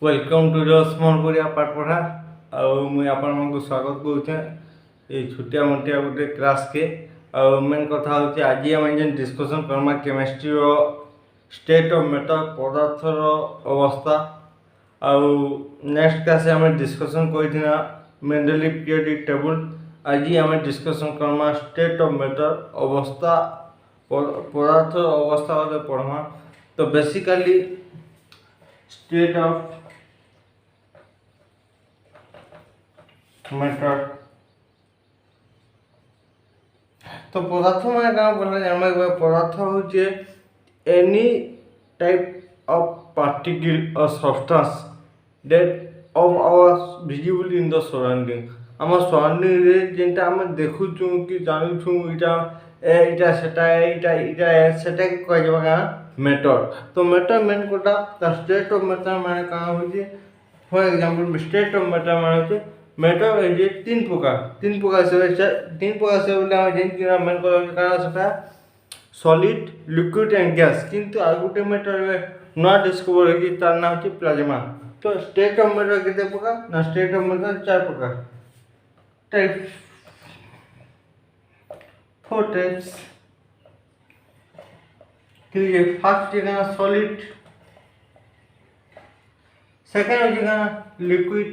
Welcome to the small Korea पाठ पढ़ा मुई आपको स्वागत करुचे ये छुटिया मोटिया गोटे क्लास के मेन कथा हूँ आज आम जेन डिस्कसन करमा केमिस्ट्री स्टेट ऑफ मैटर पदार्थर अवस्था आउ नेक्स्ट क्लास आम डिस्कसन करथिना मेंडेलिव पीरियोडिक टेबल। आज आम डिस्कसन करमा स्टेट ऑफ मैटर अवस्था पदार्थर अवस्था पढ़मा। तो बेसिकली स्टेट ऑफ मैटर तो पदार्थ मैंने क्या बोला पदार्थ हूँ एनी टाइप ऑफ पार्टिकल और substance that of our visible in the surrounding um surrounding रे जेनटा आम देखुचु कि जानूछु इटा एटा सेटा एटा इटा सेटा के कह जबा का मैटर। तो मैटर मेन कोटा द स्टेट ऑफ मैटर माने का होजे for example state of matter माने मैटर जे तीन प्रकार से बोले हम जेन कि मेन का सेटा सॉलिड लिक्विड एंड गैस किंतु आ गुटे मैटर नया डिस्कवर होगी तार नाम होची प्लाज्मा। तो स्टेट ऑफ मैटर केते प्रकार ना स्टेट ऑफ मैटर चार प्रकार टाइप फोर टाइप्स ठीक है। फर्स्ट जगह सॉलिड, सेकंड जगह लिक्विड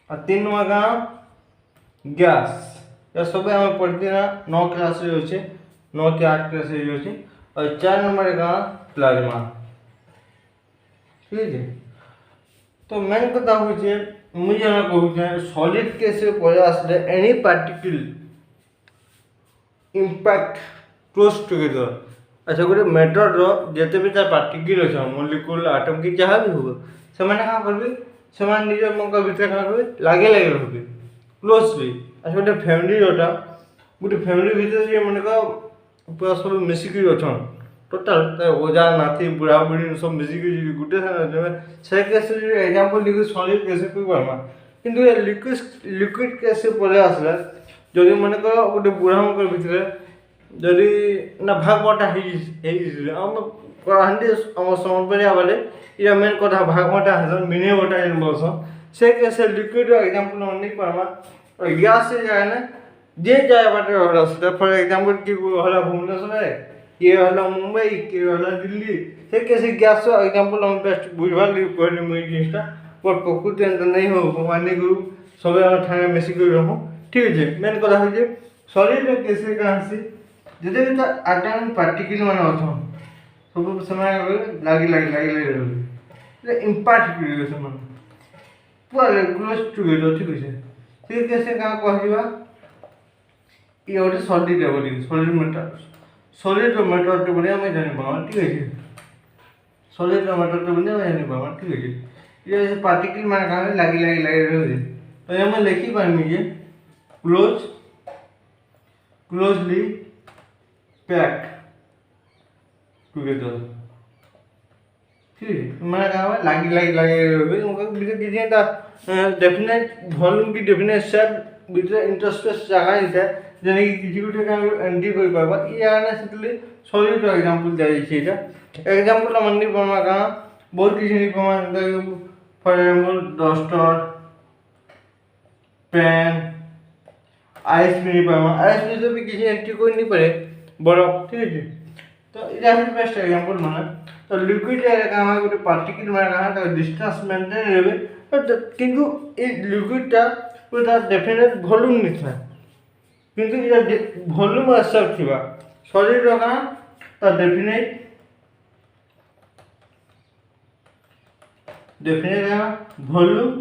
और तीन नंबर गैस। ये सब हम पढ़ती ना 9 क्लास रे होचे 9 के 8 क्लास रे होचे। और 4 नंबर का प्लाज्मा ठीक है। तो मेन कथा होचे मुझे ना कहूचे सॉलिड कैसे पड़े आसले any particle impact close together. अच्छा गोटे मैटर रो जेते भी तार पार्टिकल अछि मॉलिक्यूल एटम की जहाँ भी हो से माने का करबे से माने निज मक भीतर का करबे लागे रहबे क्लोजली। अच्छा गोटे फैमिली जोटा गोटे फैमिली भीतर जे माने का पूरा सब मिसिकी अछन टोटल ओजा नाती बुढ़ा बुढ़ी सब मिसिकी गोटे से कैसे एग्जांपल लिखो सॉलिड कैसे कोई पारमा किंतु ये लिक्विड कैसे पड़े आसला जदि माने का गोटे बुढ़ा मक भीतर जदि ना भाग बटा हम कहानी हम समझ पे ये मेन कथा भाग बटा है मिने बटा इन बोलसन से कैसे लिक्विड एग्जांपल हम नहीं पारमा। और गैस से जाए ना जे जाए बाटे होला फॉर एग्जांपल कि होला भुवनेश्वर है ये होला मुंबई के होला दिल्ली से कैसे गैस एग्जांपल हम बेस्ट बुझवा ली कहली मुई जिसटा पर प्रकृति अंत नहीं हो माने को सब ठाणे मिसी कर रहू ठीक है। मेन कथा है सॉलिड कैसे कहां से जदे भी आटम पार्टिकल मान अछन सब समय लागी रहले इम्पैक्ट करे से मन पूरा क्लोज टुगेदर ठीक है। से कैसे का कहबा ये ओटे सॉलिड लेवल सॉलिड मैटर तो बढ़िया मैं जानि बा ठीक है। सॉलिड मैटर तो बढ़िया मैं जानि बा ठीक है। ये पार्टिकल मान का लागी रहले तो हम लिखि पानी जे क्लोजली पैक्ड टुगेदर ठीक है। मैंने कहा लागी रहबे उनको बिना किसी ता डेफिनेट वॉल्यूम की डेफिनेट शेप बिना इंटरस्पेस जगह इते जने कि किसी गुटे का एंटी कोई पाबा ई आने सेटली सॉलिड एग्जांपल जाई छीटा एग्जांपल मननी परमा का बहुत किसी नहीं परमा for example duster pen ice नहीं परमा आइस में तो भी किसी एंटी कोई नहीं पड़े बर्फ ठीक है। तो इटा है बेस्ट एग्जांपल माने तो लिक्विड का हम गोटे पार्टिकल माने का तो डिस्टेंस मेंटेन रहबे तो किंतु ए लिक्विड ता पूरा डेफिनेट वॉल्यूम नहीं था किंतु ये वॉल्यूम असर थिबा सॉलिड का तो डेफिनेट वॉल्यूम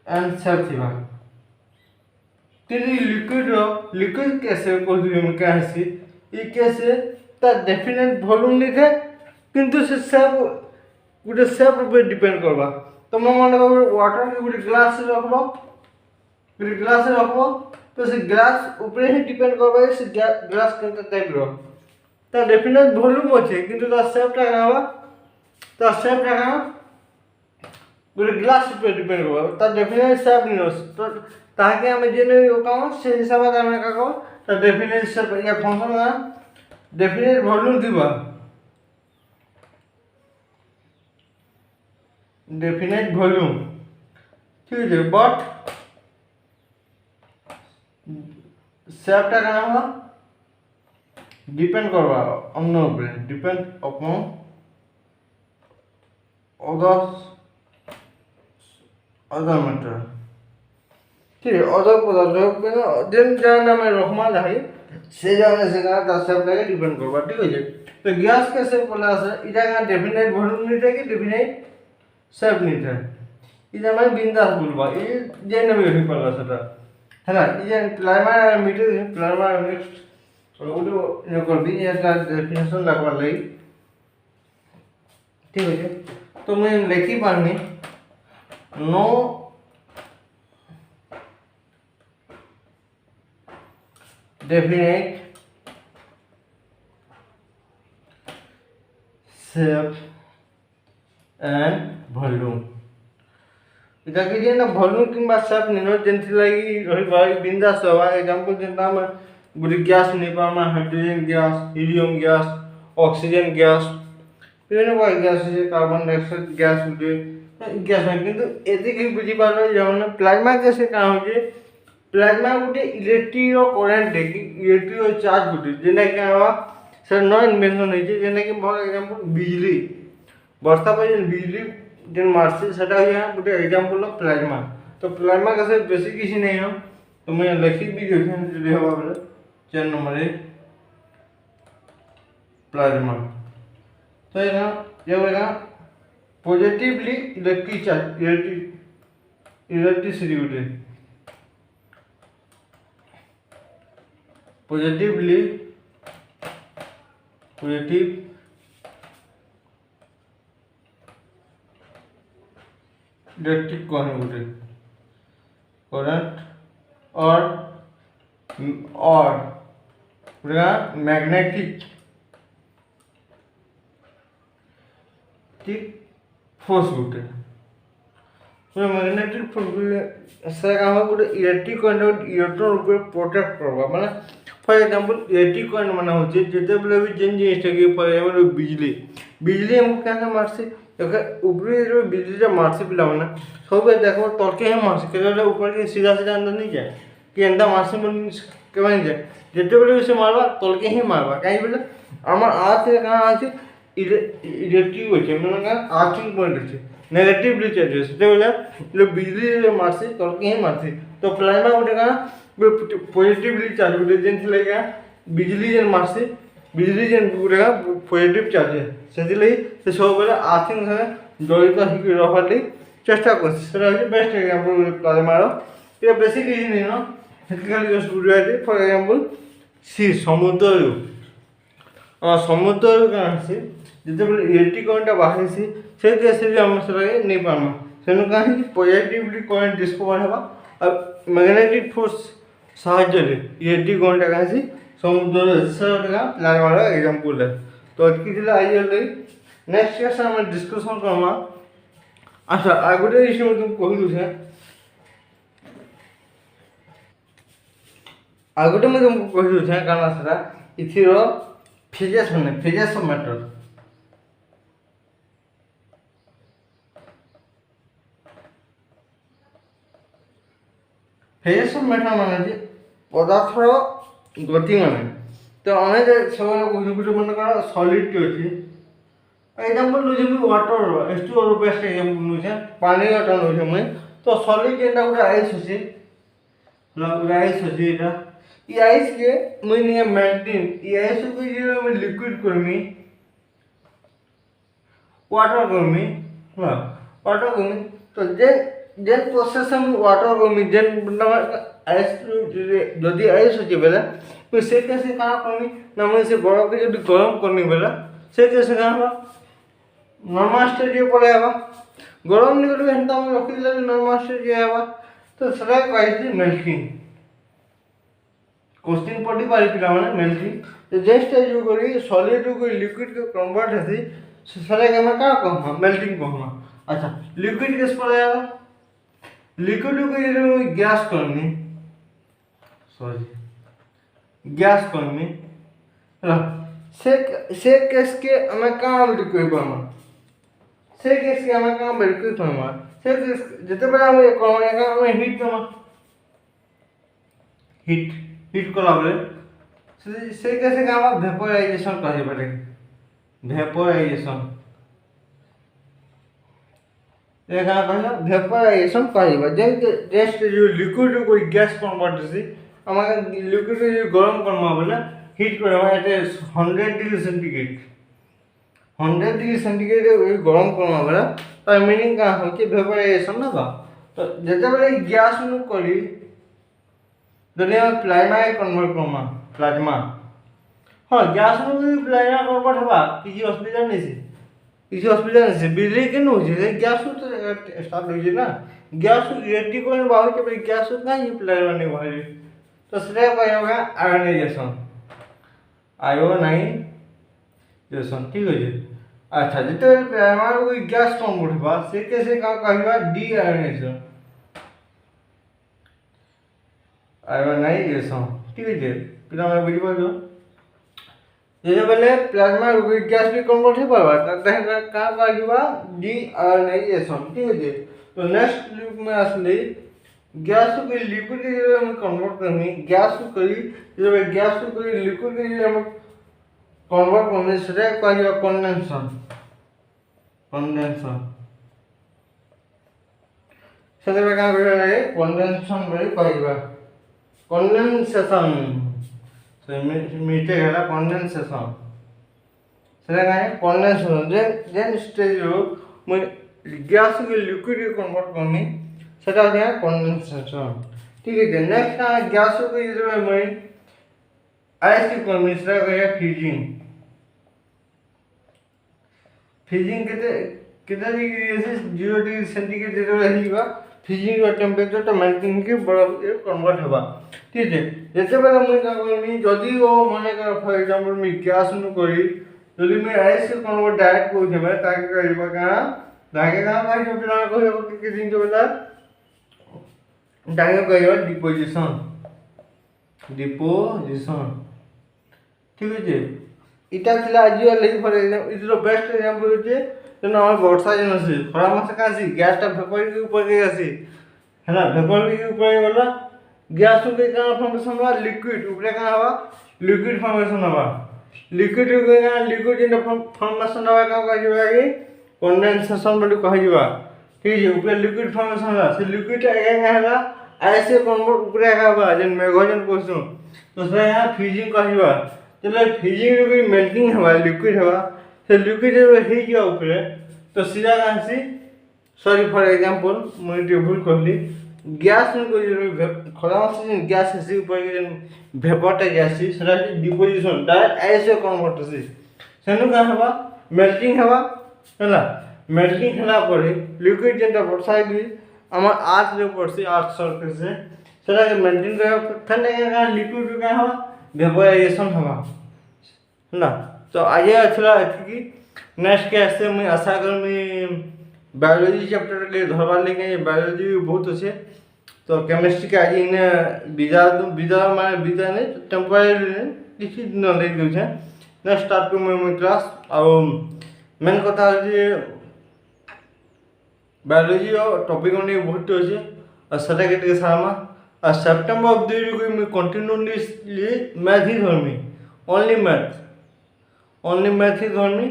एंड शेप थिबा किंतु लिक्विड कैसे कोई क्या है ये कैसे ता डेफिनेट वॉल्यूम नहीं थे किंतु से सब गोटे शेप पे डिपेंड करबा। तो मन वाटर के गोटे ग्लास रखबो तो से ग्लास ऊपर ही डिपेंड करबा से ग्लास के टाइप रो ता डेफिनेट वॉल्यूम अछि किंतु ता शेप ता गोटे ग्लास पे डिपेंड करबा ता डेफिनेट शेप नहीं तो ताके हम जेने काम से हिसाब से हम का को ता डेफिनेट शेप या फंक्शन डेफिनेट वॉल्यूम दिबा डेफिनेट वॉल्यूम ठीक है बट सेपटा क्या होगा डिपेंड करवा अन्य ऊपर डिपेंड अपॉन अदर मैटर ठीक है अदर पदार्थ जेन जहाँ नाम रखमा रही से जाने से कहा तार सेपटाके डिपेंड करवा ठीक है तो ग्यास के सेप बोला আছে এটা का डेफिनेट वॉल्यूम नहीं था कि डेफिनेट सेप नहीं था এটা मैं बिंदास बोलबा ये जे नाम रखी पड़ला সেটা है ना ये प्लाज्मा मीटर प्लाज्मा नेक्स्ट ওগুলো ইয়ে করবি এটা ডেফিনেশন লাগবার লাগি ঠিক আছে তো मैं লিখি পারনি no definite shape and volume इटा के लिए ना वॉल्यूम किंबा शेप निनो जेंति लागि रही भाई बिंदास हवा एग्जांपल जेंता हम गुडी गैस नहीं पामा hydrogen gas helium gas oxygen gas বিভিন্ন কয় গ্যাস আছে কার্বন ডাইঅক্সাইড গ্যাস উঠে গ্যাস হয় কিন্তু এদিকে বুঝি পারবে যেমন প্লাজমা গ্যাসের কারণ হচ্ছে प्लाज्मा गोटे इलेक्ट्रिक करेन्ट देखी इलेक्ट्रिक चार्ज गोटे जेना कि हवा सर न इन्वेंशन होइছে जेना कि फॉर एग्जांपल बिजली वर्षा पर बिजली जेन मारছে সেটা হইয়া गोटे एग्जांपल ऑफ प्लाज्मा तो प्लाज्मा कैसे बेसी किसी नहीं हो तो मैं लिखी भी देखिए जो हवा बोले 4 नंबर है प्लाज्मा तो ये होगा पॉजिटिवली इलेक्ट्रिक चार्ज इलेक्ट्रिसिटी गोटे positive इलेक्ट्रिक करंट और मैग्नेटिक फोर्स गोटे मैग्नेटिक फोर्स से गोटे इलेक्ट्रिक करंट इलेक्ट्रॉन ऊपर प्रोटेक्ट करवा माने फॉर एग्जांपल इलेक्ट्रिक करंट माने होचे जेते बेले भी जेन जिनिस के फॉर एग्जांपल बिजली बिजली हमको क्या मारसे ऊपरी जो बिजली जो मारसे पिला माने सब देखो तलके हम मारसे केले ऊपर के सीधा सीधा अंदर नहीं जाए कि अंदर मारसे मन के माने जाए जेते बेले से मारवा तलके ही मारवा काई बोले আমার আর্থ এখানে আছে इलेक्ट्रिक होचे माने आर्थिंग पॉइंट होचे नेगेटिवली चार्ज सेते बेले जो बिजली मारसे तलके ही मारसे तो प्लाज्मा गोटे का पॉजिटिवली चार्ज गोटे जेन थिला बिजली जेन मारसे बिजली जेन गोटे पॉजिटिव चार्ज से सब बेले आर्थिंग संगे जड़ित होकर रखार लगी चेष्टा कर बेस्ट एग्जांपल प्लाज्मार ये बेसी किसी नहीं ना खाली जस्ट बुझाई फॉर एग्जांपल सी समुद्र समुद्र क्या आसे जिते बेले इलेक्ट्रिक करंट बाहर से केस भी आम से नहीं पार्मा सेनु कहीं पॉजिटिवली करंट डिस्कवर होगा और मैग्नेटिक फोर्स साहाଯ୍य इलेक्ट्रिक करंट कहाँ समुद्र प्लाज्मार एग्जांपल है तो अटकी आई नेक्स्ट क्लास आम डिस्कसन करमा अच्छा आ गोटे विषय मैं तुमको कही दूसरे आ गोटे मैं तुमको कही दूसरे कारण सेटा इथिर फिजिक्स माने physics of matter physics of matter माने जे पदार्थर गति माने तो अनेक सब गोटे मन कर सॉलिड टी अच्छी एग्जांपल लुजे मैं वाटर H2O बेस्ट एग्जांपल लुजे पानी वाटर लुजे मैं तो सॉलिड जेटा गोटे आइस अछि गोटे आइस अछि एटा ई आइस के मैं नहीं मेंटेन ई आइस को जे मैं लिक्विड करमी वाटर करमी हां वाटर करमी तो जे जे प्रोसेस हम वाटर करमी जे आइस जदि आइस अछि बेला तो से कैसे का करमी ना मैं से बरफ के जदि गरम करनी बेला से कैसे का नॉर्मल स्टेज पर आवा गरम नहीं करबे हंता हम रखि दिले नॉर्मल स्टेज आवा तो सदा कहै मेल्टिंग क्वेश्चन पढ़ी पारि पिला माने मेल्टिंग तो जे स्टेज करी सॉलिड को लिक्विड के कन्वर्ट हेसी सदा के हम का कहमा मेल्टिंग कहमा अच्छा लिक्विड केस पर आवा लिक्विड को ये गैस करनी सॉरी गैस करनी से केस के हमें काम लिक्विड पामा से केस के आम क्या लिक्विड करमा से केस जिते बेला हम करमा एका हम हीट करमा हीट कला बेले से केस के आम वेपोराइजेशन कहि पारे वेपोराइजेशन ये क्या कहला वेपोराइजेशन कहबा जे जस्ट जो लिक्विड कोई गैस कन्वर्ट से हमारे लिक्विड जो गरम करमा बोले हीट करमा एटे 100 डिग्री सेंटीग्रेड 100 डिग्री सेंटीग्रेड गरम करमा बोले तो मीनिंग का हो कि वेपोराइजेशन ना बा तो जते बेले गैस नु करी जने प्लाज्मा कन्वर्ट करमा प्लाज्मा हां गैस नु प्लाज्मा कन्वर्ट होबा किसी असुविधा नहीं से किसी असुविधा नहीं बिजली के नो जे गैस तो स्टार्ट हो ना गैस इलेक्ट्रिक को बाहर के गैस का ही प्लाज्मा नहीं बाहर तो से कहबा आयोनाइजेशन ठीक है अच्छा जिते प्लाज्मा कोई गैस कन्वर्ट होबा से कैसे का कहबा डी आयोनाइजेशन ठीक है पिला मैं बुझी पाजो जे बेले प्लाज्मा गैस भी कन्वर्ट हो पाबा त का कहबा डी आयोनाइजेशन ठीक है तो नेक्स्ट लूप में असली गैस को लिक्विड के हम कन्वर्ट करनी गैस को करी जब गैस को करी लिक्विड के हम कन्वर्ट करनी सेटा कहबा कंडेंसेशन सेटा का कहबा कंडेंसेशन बोली कहबा कंडेंसेशन मीटे गला कंडेंसेशन सेटा का कंडेंसेशन जेन स्टेज रो मैं गैस के लिक्विड के कन्वर्ट करनी सेटा है कंडेंसेशन ठीक है नेक्स्ट का गैस को जो मैं आइस की करनी सेटा है फ्रीजिंग कितने डिग्री से 0 डिग्री सेंटीग्रेड जो रहीबा फ्रीजिंग का टेंपरेचर तो मेल्टिंग के बर्फ ए कन्वर्ट होबा ठीक है जैसे बेला मैं का करनी जदी वो माने का फॉर एग्जांपल मैं गैस नु करी जदी मैं आइस के कन्वर्ट डायरेक्ट को जेबे ताकि करबा का लागे का भाई जो बिना कहबो कि दिन जो बेला डायरेक्ट कहबा डिपोजिशन ठीक है इटा थिला आज वाली for example is the best example जे जन हमर वर्षा जन से खरा मास का सी गैस टा वेपर के ऊपर के आसी है ना वेपर के ऊपर वाला गैस के का फॉर्मेशन हुआ लिक्विड ऊपर का हुआ लिक्विड फॉर्मेशन हुआ लिक्विड के का लिक्विड जन फॉर्मेशन हुआ का कहबा कि कंडेंसेशन बोली कहबा ठीक है ऊपर लिक्विड फॉर्मेशन हुआ से लिक्विड का हला ऐसे कन्वर्ट ऊपर का हुआ जन मेगाजन कोसु तो से यहां फ्रीजिंग कहबा चलो फ्रीजिंग रो कोई मेल्टिंग हुआ लिक्विड हुआ से लिक्विड जो हे गया ऊपर तो सीधा आसी सॉरी फॉर एग्जांपल मैं भूल कहली गैस में कोई जो खरा से गैस से ऊपर के वेपर टा गैस सेटा डिपोजिशन डायरेक्ट ऐसे कन्वर्ट से सेनु का हवा मेल्टिंग हवा हैला मेल्टिंग हला पर लिक्विड जेंटा बरसाई गई हमर आर्थ जो पड़सी आर्थ सरफेस से सेटा के मेल्टिंग का ठंडे का लिक्विड का हवा वेपोराइजेशन हवा ना तो आज अच्छा कि नेक्स्ट क्लास से मैं आशा कर मैं बायोलॉजी चैप्टर के धरवा लेके बायोलॉजी बहुत अच्छे तो केमिस्ट्री के आज इन्हें विदा माने विदा नहीं टेम्परेरी किसी नॉलेज दूँ नेक्स्ट स्टार्ट कर मैं क्लास और मेन कथा जे बायोलॉजी और टॉपिक बहुत अच्छे और सेटा के सारा और सेप्टेम्बर ऑफ द ईयर मैं कंटिन्यूअसली मैथ ही धरमी ओनली मैथ ही धरमी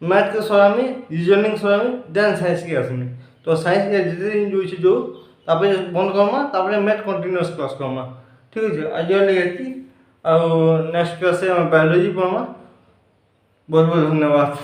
मैथ के सरामी रीजनिंग सरामी देन साइंस के आसमी तो साइंस के जिते दिन जो तापर बंद करमा तापर मैथ कंटिन्यूअस क्लास करमा ठीक है आज लगे और नेक्स्ट क्लास से बायोलॉजी पढ़मा बहुत बहुत धन्यवाद।